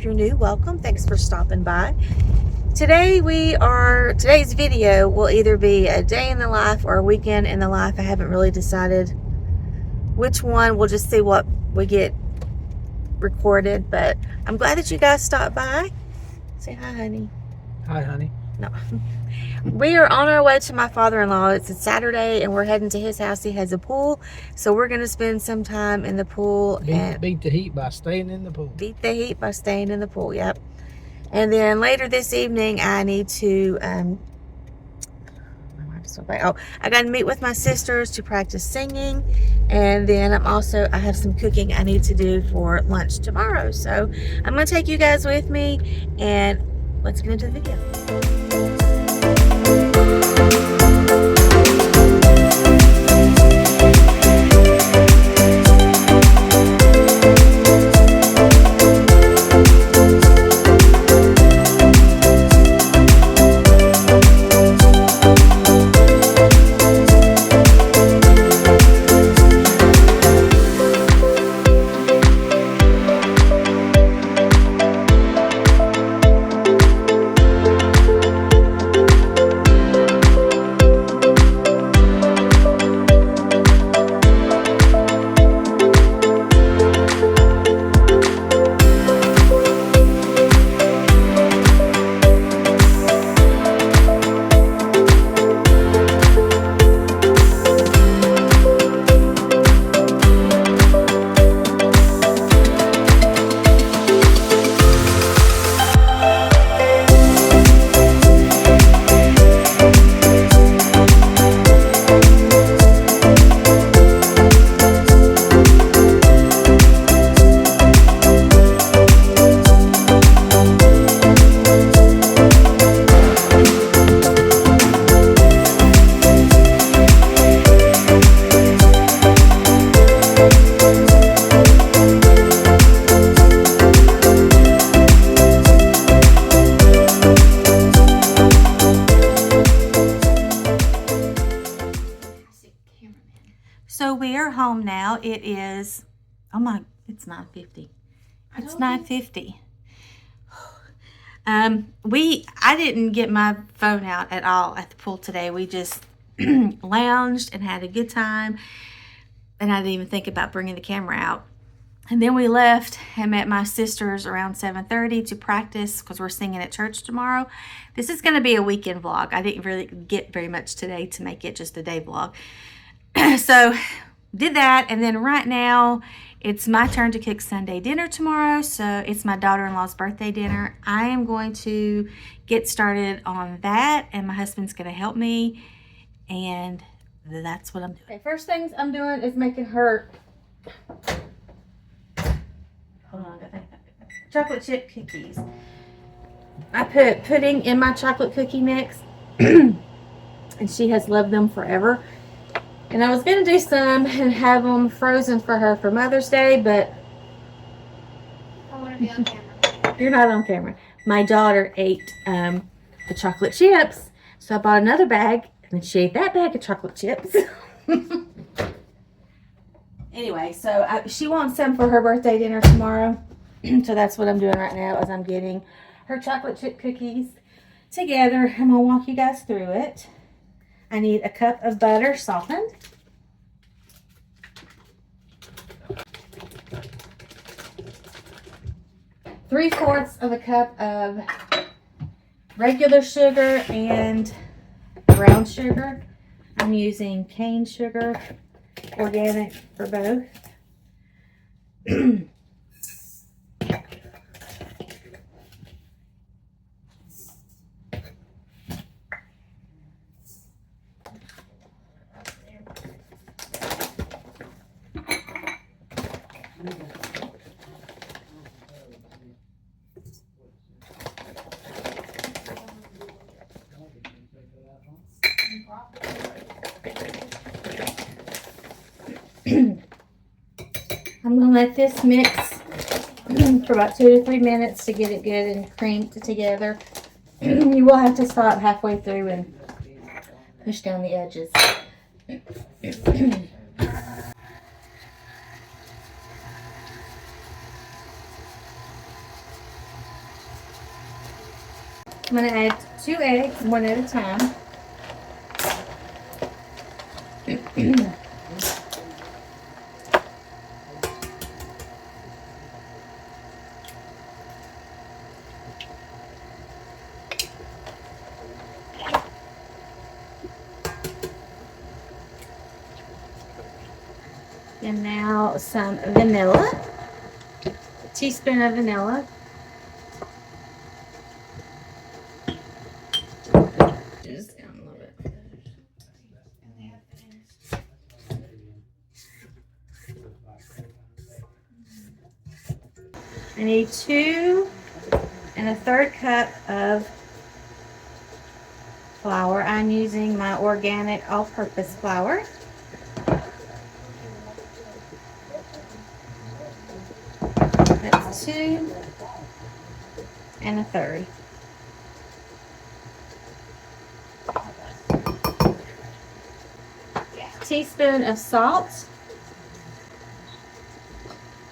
If you're new, welcome. Thanks for stopping by. Today's video will either be a day in the life or a weekend in the life. I haven't really decided which one. We'll just see what we get recorded, but I'm glad that you guys stopped by. Say hi, honey. Hi, honey. No. We are on our way to my father-in-law. It's a Saturday and we're heading to his house. He has a pool, so we're going to spend some time in the pool. Beat the heat by staying in the pool. Beat the heat by staying in the pool, yep. And then later this evening, I need to, I got to meet with my sisters to practice singing. And then I have some cooking I need to do for lunch tomorrow. So I'm going to take you guys with me and let's get into the video. So we are home now. It is, it's 9:50. It's 9:50. I didn't get my phone out at all at the pool today. We just lounged and had a good time. And I didn't even think about bringing the camera out. And then we left and met my sisters around 7:30 to practice because we're singing at church tomorrow. This is going to be a weekend vlog. I didn't really get very much today to make it just a day vlog. So did that, and then right now it's my turn to cook Sunday dinner tomorrow. So it's my daughter-in-law's birthday dinner. I am going to get started on that, and my husband's going to help me, and that's what I'm doing. Okay, first things I'm doing is making her chocolate chip cookies. I put pudding in my chocolate cookie mix and she has loved them forever. And I was going to do some and have them frozen for her for Mother's Day, but I want to be on camera. You're not on camera. My daughter ate the chocolate chips, so I bought another bag, and then she ate that bag of chocolate chips. Anyway, so she wants some for her birthday dinner tomorrow, so that's what I'm doing right now as I'm getting her chocolate chip cookies together. I'm going to walk you guys through it. I need a cup of butter softened. Three-fourths of a cup of regular sugar and brown sugar. I'm using cane sugar, organic for both. I'm going to let this mix for about 2 to 3 minutes to get it good and creamed together. You will have to stop halfway through and push down the edges. I'm going to add 2 eggs, one at a time. And now some vanilla, a teaspoon of vanilla. Just down a little bit. I need 2 1/3 cup of flour. I'm using my organic all-purpose flour. That's 2 1/3. Teaspoon of salt.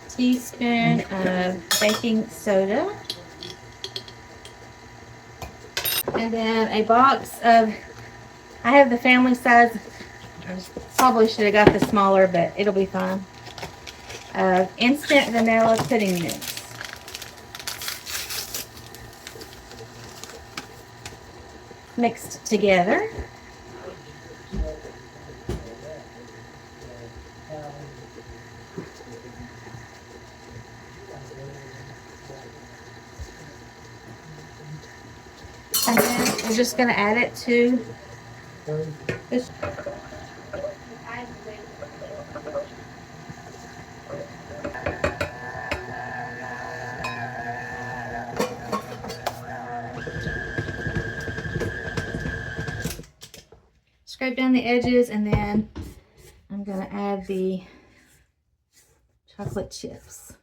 Teaspoon of baking soda. And then a box of, I have the family size, I probably should have got the smaller, but it'll be fine, of instant vanilla pudding mix. Mixed together. And then we're just going to add it to this. Scrape down the edges, and then I'm going to add the chocolate chips.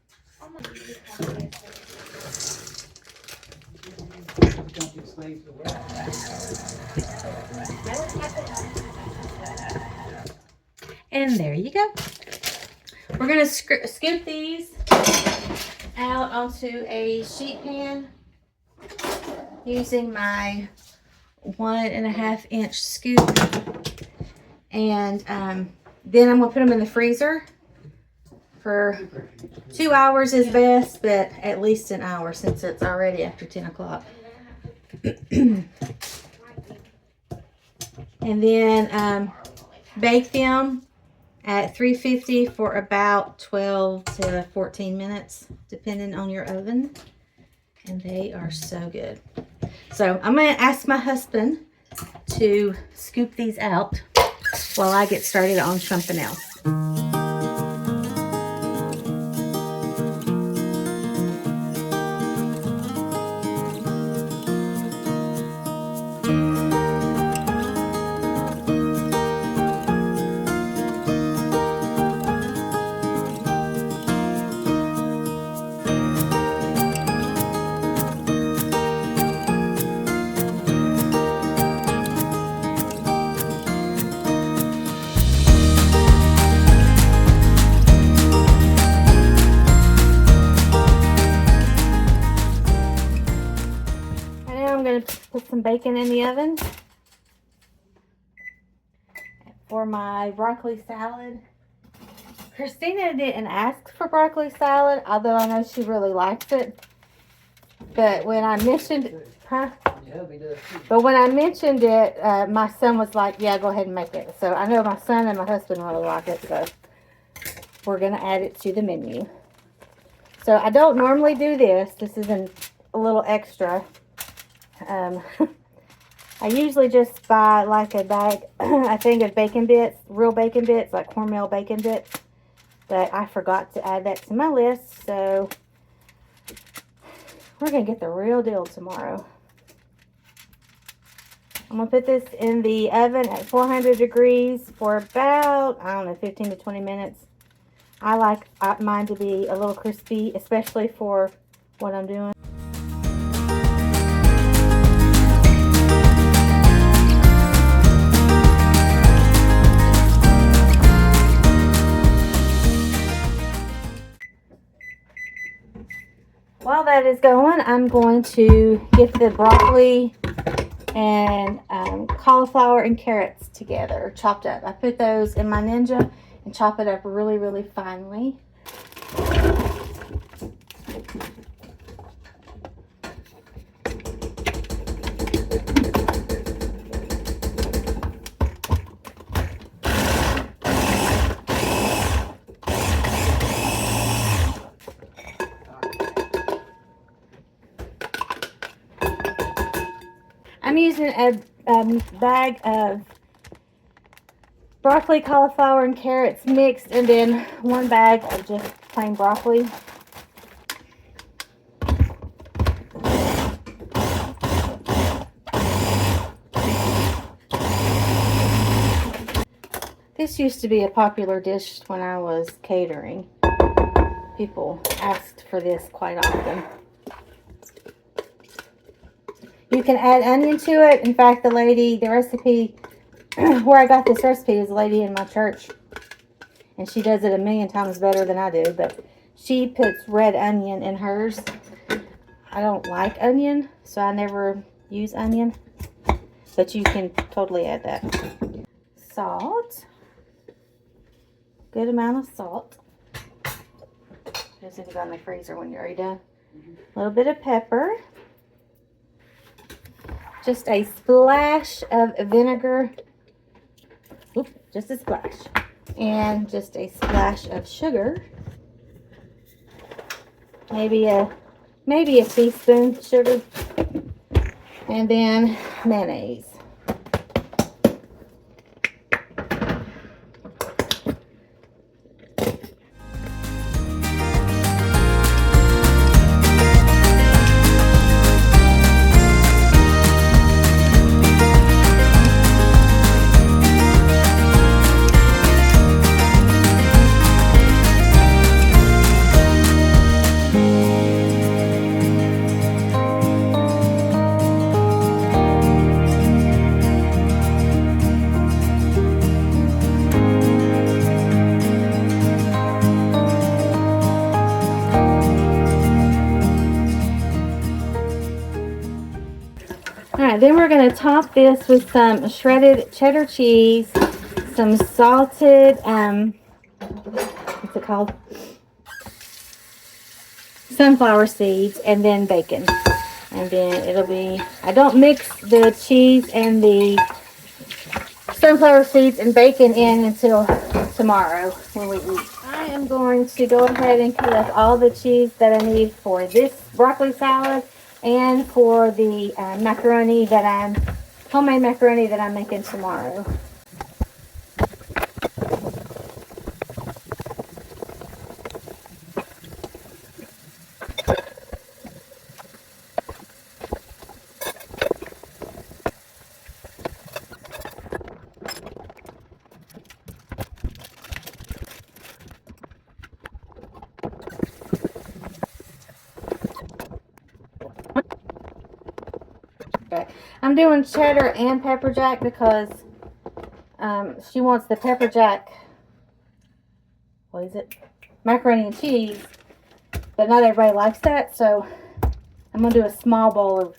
And there you go. We're going to scoop these out onto a sheet pan using my 1.5 inch scoop. And then I'm going to put them in the freezer for 2 hours is best, but at least an hour since it's already after 10 o'clock. And then bake them at 350 for about 12 to 14 minutes, depending on your oven. And they are so good. So I'm going to ask my husband to scoop these out while I get started on something else. Put some bacon in the oven for my broccoli salad. Christina didn't ask for broccoli salad, although I know she really likes it. But when I mentioned, But when I mentioned it, my son was like, "Yeah, go ahead and make it." So I know my son and my husband really like it, so we're gonna add it to the menu. So I don't normally do this. This is a little extra. I usually just buy like a bag, I think, of bacon bits, real bacon bits, like cornmeal bacon bits. But I forgot to add that to my list, so we're going to get the real deal tomorrow. I'm going to put this in the oven at 400 degrees for about, I don't know, 15 to 20 minutes. I like mine to be a little crispy, especially for what I'm doing. While that is going, I'm going to get the broccoli and cauliflower and carrots together, chopped up. I put those in my Ninja and chop it up really, really finely. I'm using a bag of broccoli, cauliflower, and carrots mixed, and then one bag of just plain broccoli. This used to be a popular dish when I was catering. People asked for this quite often. You can add onion to it. In fact, the recipe, where I got this recipe is a lady in my church. And she does it a million times better than I do. But she puts red onion in hers. I don't like onion, so I never use onion. But you can totally add that. Salt. Good amount of salt. Just need to go in the freezer when you're already done. A little bit of pepper. Just a splash of vinegar. Oop, just a splash. And just a splash of sugar. Maybe a teaspoon sugar. And then mayonnaise. Alright, then we're going to top this with some shredded cheddar cheese, some salted, what's it called? Sunflower seeds, and then bacon. And then it'll be, I don't mix the cheese and the sunflower seeds and bacon in until tomorrow when we eat. I am going to go ahead and collect all the cheese that I need for this broccoli salad and for the homemade macaroni that I'm making tomorrow. Okay. I'm doing cheddar and pepper jack because she wants the pepper jack, what is it? Macaroni and cheese, but not everybody likes that, so I'm going to do a small bowl of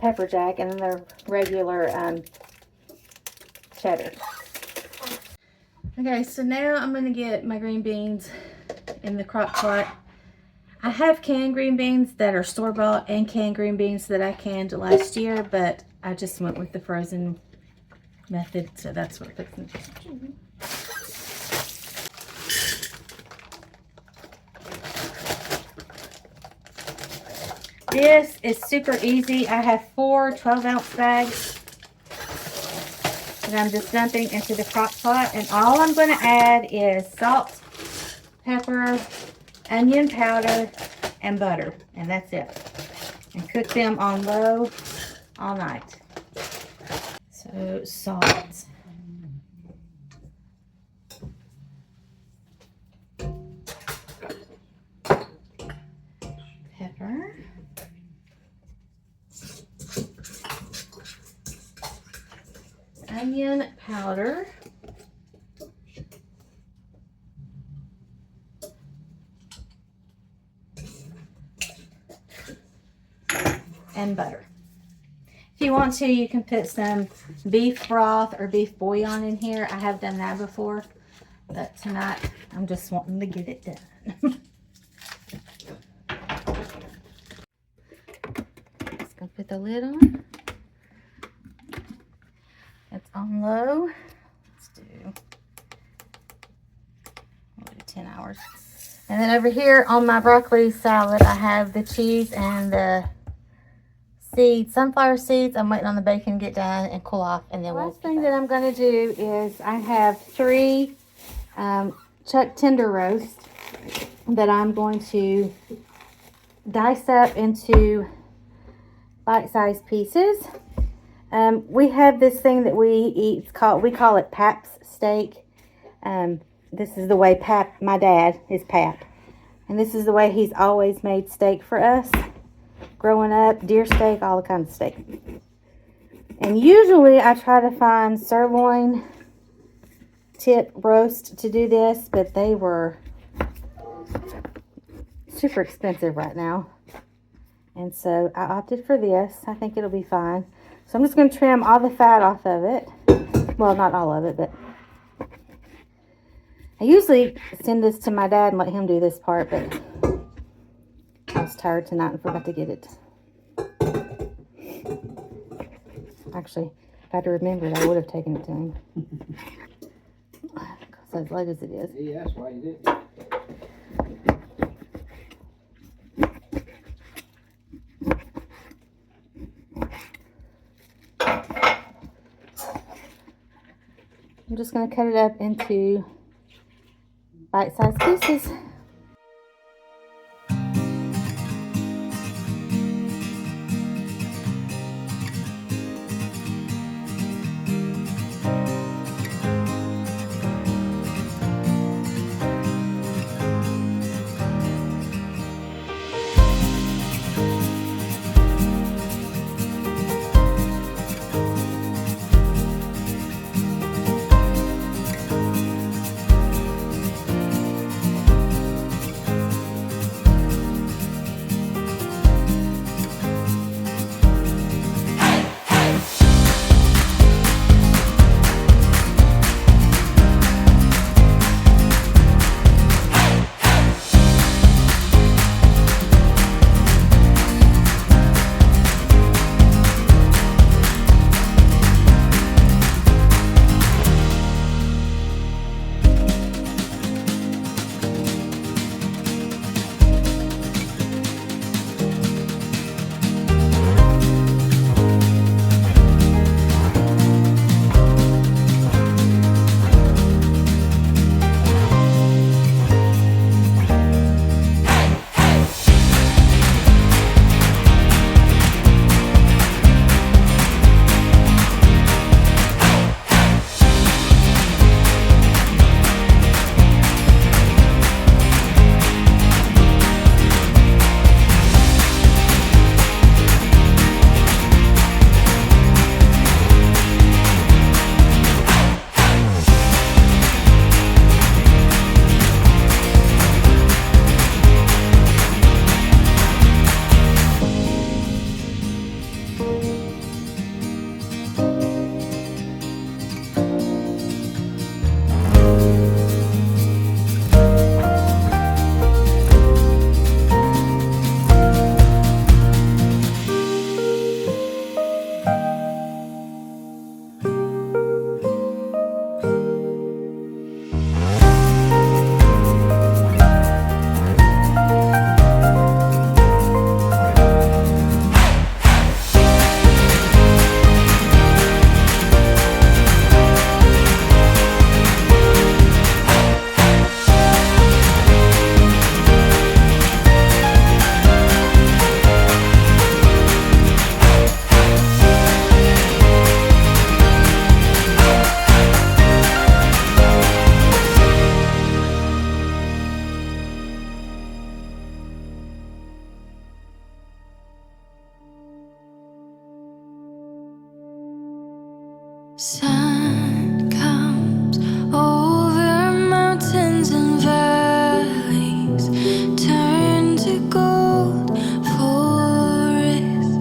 pepper jack and then the regular cheddar. Okay, so now I'm going to get my green beans in the crock pot. I have canned green beans that are store-bought and canned green beans that I canned last year, but I just went with the frozen method, so that's what I'm fixing to do. This is super easy. I have 4 12-ounce bags that I'm just dumping into the crock pot, and all I'm going to add is salt, pepper, onion powder, and butter, and that's it. And cook them on low all night. So salt, pepper, onion powder, and butter. If you want to, you can put some beef broth or beef bouillon in here. I have done that before, but tonight I'm just wanting to get it done. Just gonna put the lid on. It's on low. Let's do 10 hours. And then over here on my broccoli salad, I have the cheese and the seeds, sunflower seeds. I'm waiting on the bacon to get done and cool off, and then last thing that I'm going to do is I have 3 chuck tender roast that I'm going to dice up into bite-sized pieces. We have this thing that we eat. We call it Pap's steak. This is the way my dad is Pap, and this is the way he's always made steak for us. Growing up, deer steak, all the kinds of steak. And usually I try to find sirloin tip roast to do this, but they were super expensive right now. And so I opted for this. I think it'll be fine. So I'm just going to trim all the fat off of it. Well, not all of it, but I usually send this to my dad and let him do this part, but I was tired tonight and forgot to get it. Actually, if I had remembered, I would have taken it to him. Because as late as it is. Yeah, that's why you did. I'm just going to cut it up into bite-sized pieces. Sun comes over mountains and valleys, turn to gold, forests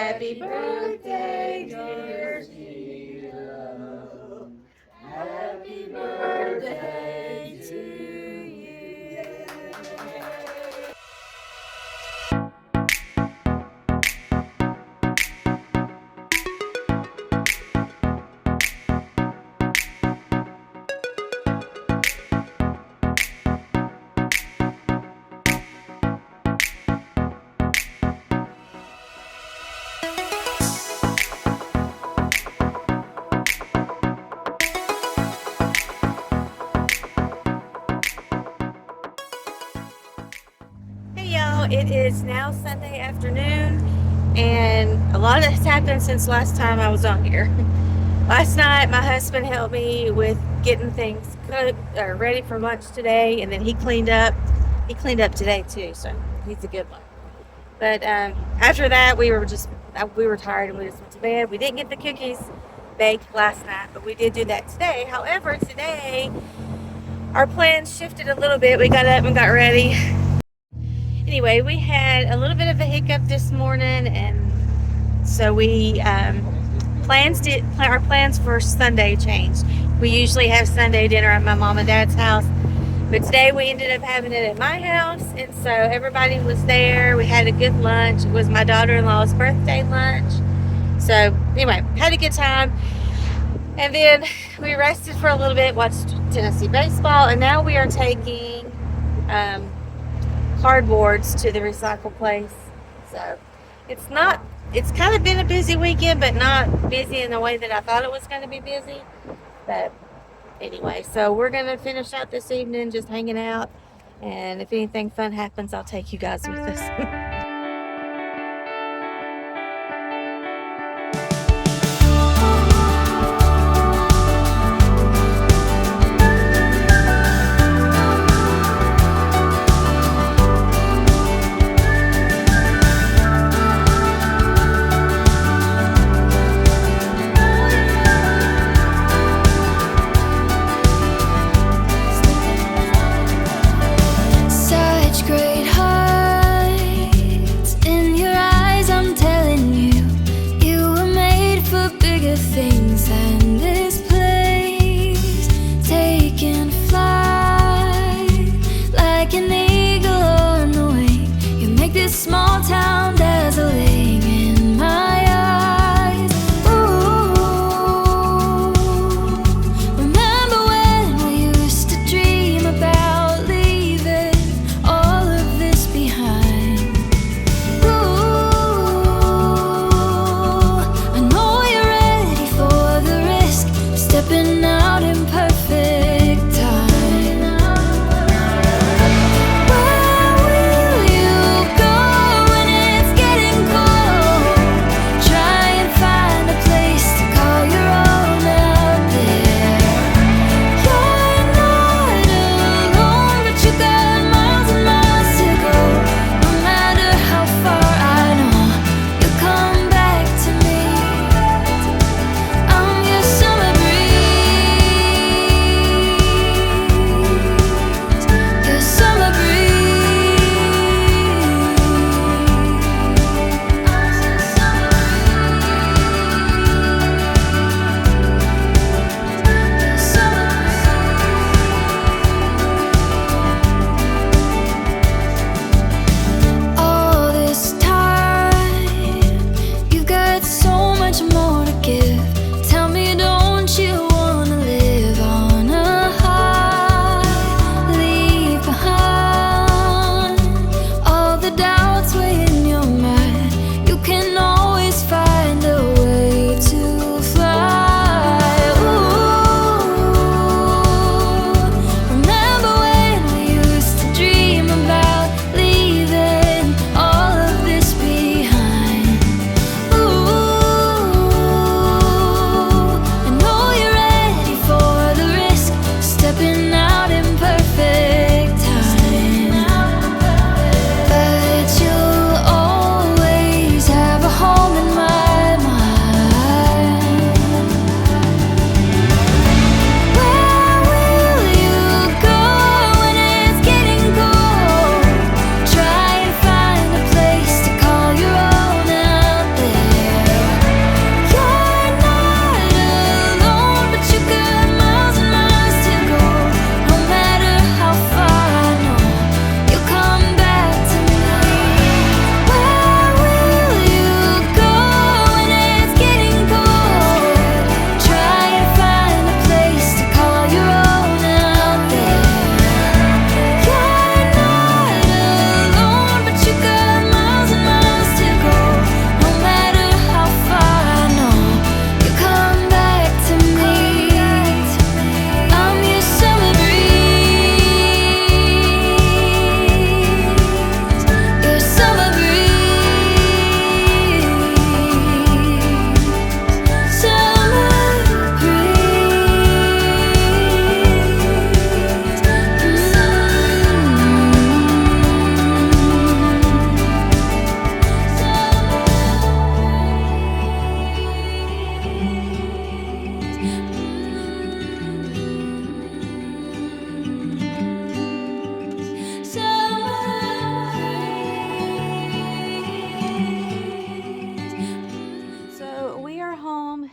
Happy birthday, dear Sheila. Happy birthday to you. Hey y'all, it is now Sunday afternoon, and a lot has happened since last time I was on here. Last night, my husband helped me with getting things cooked or ready for lunch today, and then he cleaned up. He cleaned up today too, so he's a good one. But after that, we were tired and we just went to bed. We didn't get the cookies baked last night, but we did do that today. However, today our plans shifted a little bit. We got up and got ready. Anyway, we had a little bit of a hiccup this morning, and so we our plans for Sunday changed. We usually have Sunday dinner at my mom and dad's house, but today we ended up having it at my house, and so everybody was there. We had a good lunch. It was my daughter-in-law's birthday lunch. So anyway, had a good time, and then we rested for a little bit, watched Tennessee baseball, and now we are taking cardboards to the recycle place. So it's kind of been a busy weekend, but not busy in the way that I thought it was going to be busy. But anyway, so we're going to finish out this evening just hanging out, and if anything fun happens, I'll take you guys with us. Such great heights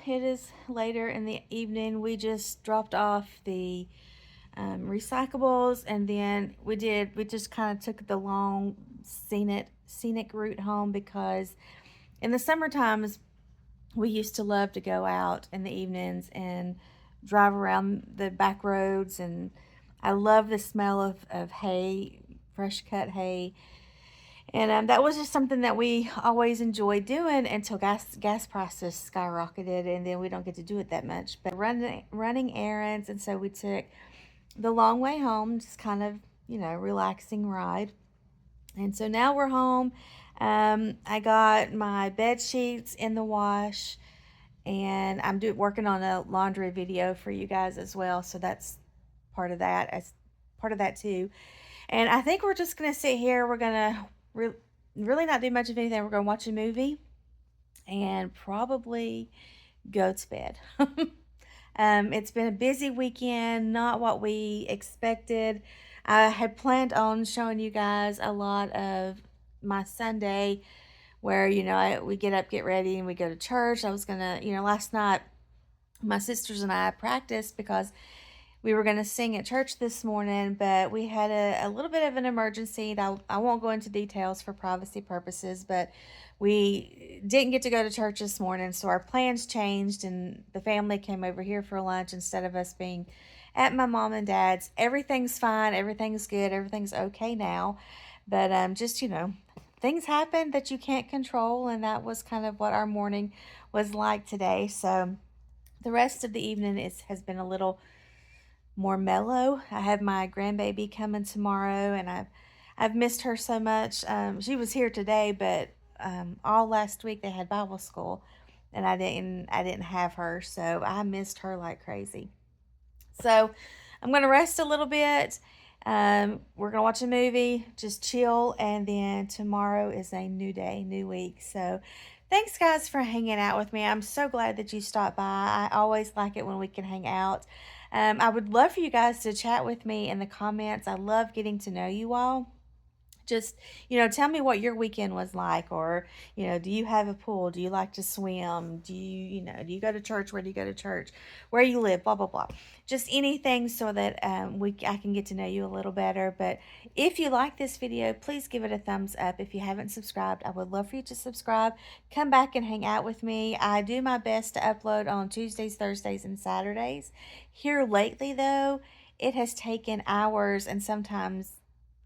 it is later in the evening. We just dropped off the recyclables, and then we just kind of took the long scenic route home, because in the summer times we used to love to go out in the evenings and drive around the back roads, and I love the smell of hay, fresh cut hay. And that was just something that we always enjoyed doing until gas prices skyrocketed, and then we don't get to do it that much. But running errands, and so we took the long way home, just kind of, relaxing ride. And so now we're home. I got my bed sheets in the wash, and I'm working on a laundry video for you guys as well. So that's part of that, as part of that too. And I think we're just gonna sit here. We're gonna really not do much of anything. We're gonna watch a movie and probably go to bed. It's been a busy weekend, not what we expected. I had planned on showing you guys a lot of my Sunday, where, we get up, get ready, and we go to church. I was gonna, last night my sisters and I practiced because we were going to sing at church this morning, but we had a little bit of an emergency. I won't go into details for privacy purposes, but we didn't get to go to church this morning, so our plans changed, and the family came over here for lunch instead of us being at my mom and dad's. Everything's fine. Everything's good. Everything's okay now, but just, things happen that you can't control, and that was kind of what our morning was like today. So the rest of the evening has been a little more mellow. I have my grandbaby coming tomorrow, and I've missed her so much. She was here today, but all last week they had Bible school, and I didn't have her, so I missed her like crazy. So I'm gonna rest a little bit. We're gonna watch a movie, just chill, and then tomorrow is a new day, new week. So thanks, guys, for hanging out with me. I'm so glad that you stopped by. I always like it when we can hang out. I would love for you guys to chat with me in the comments. I love getting to know you all. Just, tell me what your weekend was like, or, do you have a pool? Do you like to swim? Do you go to church? Where do you go to church? Where you live? Blah, blah, blah. Just anything so that I can get to know you a little better. But if you like this video, please give it a thumbs up. If you haven't subscribed, I would love for you to subscribe. Come back and hang out with me. I do my best to upload on Tuesdays, Thursdays, and Saturdays. Here lately, though, it has taken hours and sometimes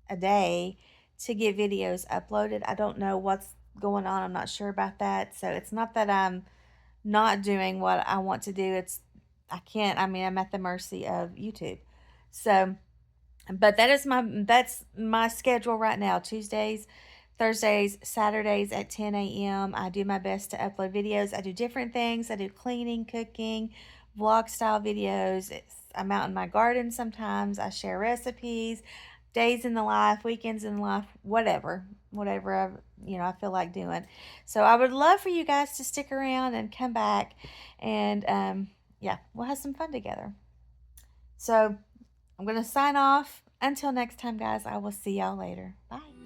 a day to get videos uploaded. I don't know what's going on. I'm not sure about that. So it's not that I'm not doing what I want to do. I'm at the mercy of YouTube. So, but that's my schedule right now. Tuesdays, Thursdays, Saturdays at 10 a.m. I do my best to upload videos. I do different things. I do cleaning, cooking, vlog style videos. I'm out in my garden sometimes. I share recipes, days in the life, weekends in life, whatever I feel like doing. So I would love for you guys to stick around and come back, and we'll have some fun together. So I'm going to sign off. Until next time, guys, I will see y'all later. Bye.